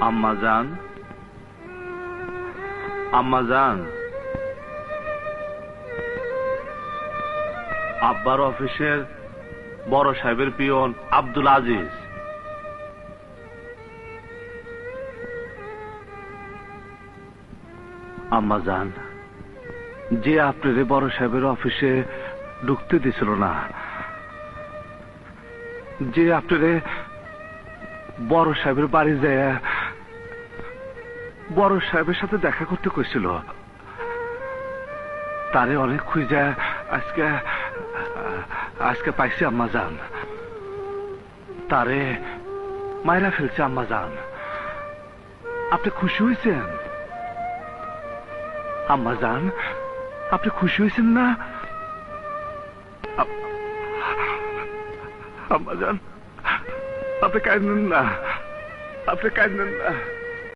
আম্মাজান, আম্মাজান, আব্বার অফিসের বড় সাহেবের পিয়ন আব্দুল আজিজ। আম্মাজান, যে আপনার বড় সাহেবের অফিসে ঢুকতে দিছিল না, যে আপনার বড় সাহেবের বাড়ি যায় বড় সাহেবের সাথে দেখা করতে কইছিল, তারে অনেক খুঁজে আজকে আজকে পাইছি আম্মাজান। তারে মাইরা ফেলছে আম্মাজান। আপনি খুশি হয়েছেন আম্মাজান? আপনি খুশি হয়েছেন না আম্মাজান? আপনি কাঁদেন না, আপনি কাঁদেন না।